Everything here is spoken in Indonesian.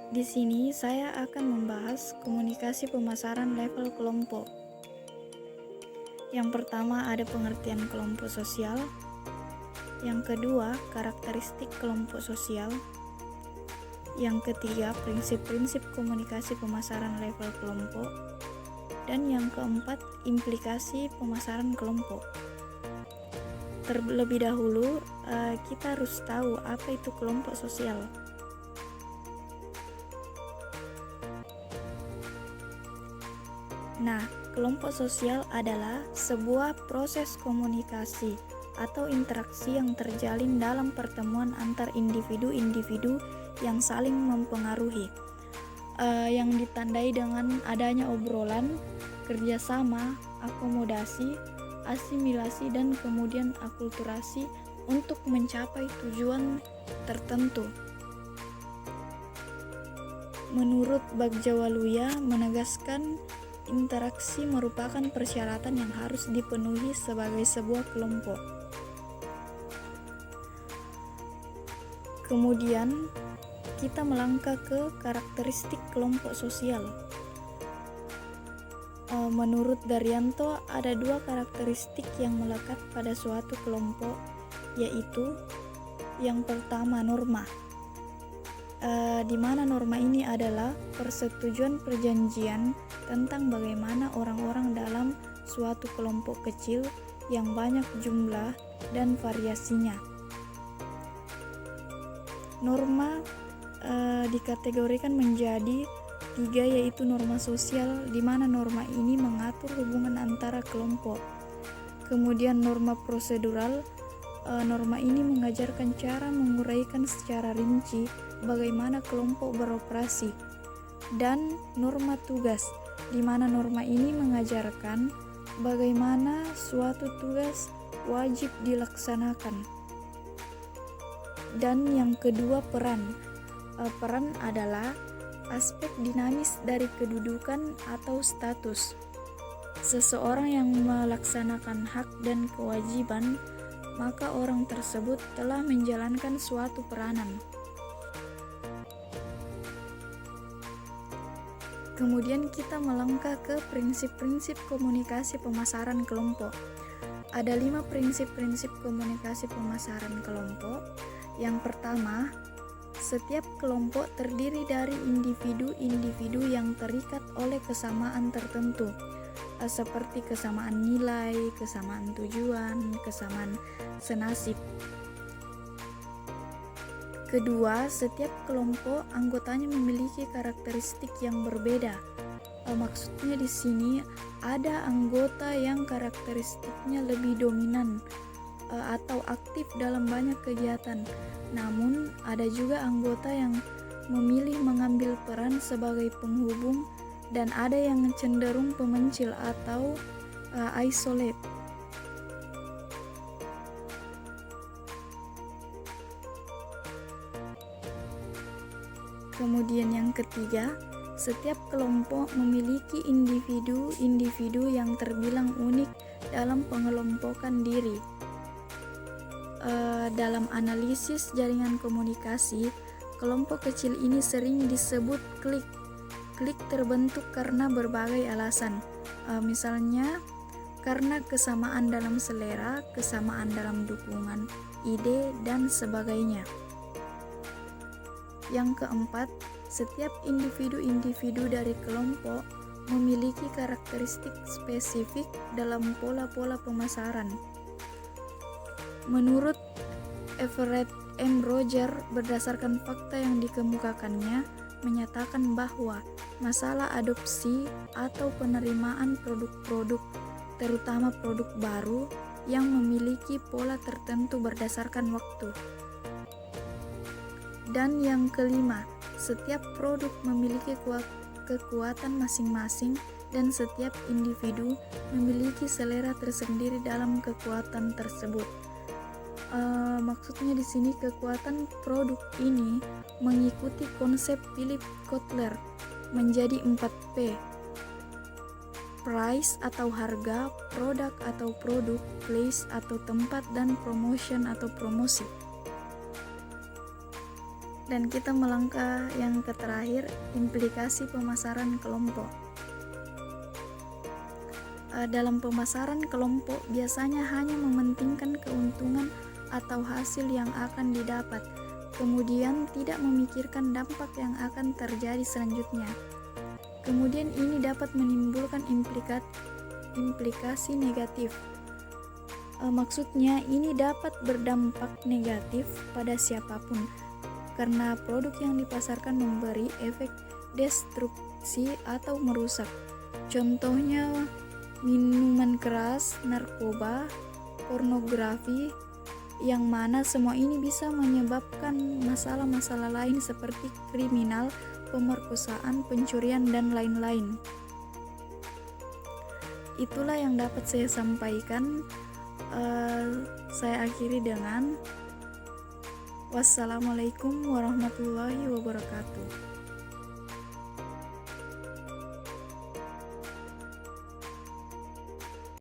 Di sini saya akan membahas komunikasi pemasaran level kelompok. Yang pertama ada pengertian kelompok sosial. Yang kedua, karakteristik kelompok sosial. Yang ketiga, prinsip-prinsip komunikasi pemasaran level kelompok. Dan yang keempat, implikasi pemasaran kelompok. Terlebih dahulu, kita harus tahu apa itu kelompok sosial. Nah, kelompok sosial adalah sebuah proses komunikasi atau interaksi yang terjalin dalam pertemuan antar individu-individu yang saling mempengaruhi, yang ditandai dengan adanya obrolan, kerjasama, akomodasi, asimilasi, dan kemudian akulturasi untuk mencapai tujuan tertentu. Menurut Bagjawaluya menegaskan interaksi merupakan persyaratan yang harus dipenuhi sebagai sebuah kelompok. Kemudian kita melangkah ke karakteristik kelompok sosial. Menurut Daryanto ada dua karakteristik yang melekat pada suatu kelompok, yaitu yang pertama norma. Di mana norma ini adalah persetujuan perjanjian tentang bagaimana orang-orang dalam suatu kelompok kecil yang banyak jumlah dan variasinya. Norma dikategorikan menjadi tiga, yaitu norma sosial, di mana norma ini mengatur hubungan antara kelompok. Kemudian norma prosedural, norma ini mengajarkan cara menguraikan secara rinci bagaimana kelompok beroperasi. Dan norma tugas, di mana norma ini mengajarkan bagaimana suatu tugas wajib dilaksanakan. Dan yang kedua, peran. Peran adalah aspek dinamis dari kedudukan atau status. Seseorang yang melaksanakan hak dan kewajiban, maka orang tersebut telah menjalankan suatu peranan. Kemudian kita melangkah ke prinsip-prinsip komunikasi pemasaran kelompok. Ada 5 prinsip-prinsip komunikasi pemasaran kelompok. Yang pertama, setiap kelompok terdiri dari individu-individu yang terikat oleh kesamaan tertentu, seperti kesamaan nilai, kesamaan tujuan, kesamaan senasib. Kedua, setiap kelompok anggotanya memiliki karakteristik yang berbeda. Maksudnya di sini ada anggota yang karakteristiknya lebih dominan atau aktif dalam banyak kegiatan. Namun ada juga anggota yang memilih mengambil peran sebagai penghubung, dan ada yang cenderung pemencil atau isolate. Kemudian yang ketiga, setiap kelompok memiliki individu-individu yang terbilang unik dalam pengelompokan diri. Dalam analisis jaringan komunikasi, kelompok kecil ini sering disebut klik. Klik terbentuk karena berbagai alasan, misalnya karena kesamaan dalam selera, kesamaan dalam dukungan, ide, dan sebagainya. Yang keempat, setiap individu-individu dari kelompok memiliki karakteristik spesifik dalam pola-pola pemasaran. Menurut Everett M. Roger, berdasarkan fakta yang dikemukakannya, menyatakan bahwa masalah adopsi atau penerimaan produk-produk, terutama produk baru, yang memiliki pola tertentu berdasarkan waktu. Dan yang kelima, setiap produk memiliki kekuatan masing-masing dan setiap individu memiliki selera tersendiri dalam kekuatan tersebut. Maksudnya di sini kekuatan produk ini mengikuti konsep Philip Kotler menjadi 4P. Price atau harga, produk atau produk, place atau tempat, dan promotion atau promosi. Dan kita melangkah yang terakhir, implikasi pemasaran kelompok. Dalam pemasaran kelompok biasanya hanya mementingkan keuntungan atau hasil yang akan didapat, kemudian tidak memikirkan dampak yang akan terjadi selanjutnya. Kemudian ini dapat menimbulkan implikasi negatif. Maksudnya ini dapat berdampak negatif pada siapapun, karena produk yang dipasarkan memberi efek destruksi atau merusak. Contohnya minuman keras, narkoba, pornografi, yang mana semua ini bisa menyebabkan masalah-masalah lain seperti kriminal, pemerkosaan, pencurian, dan lain-lain. Itulah yang dapat saya sampaikan. Saya akhiri dengan wassalamualaikum warahmatullahi wabarakatuh.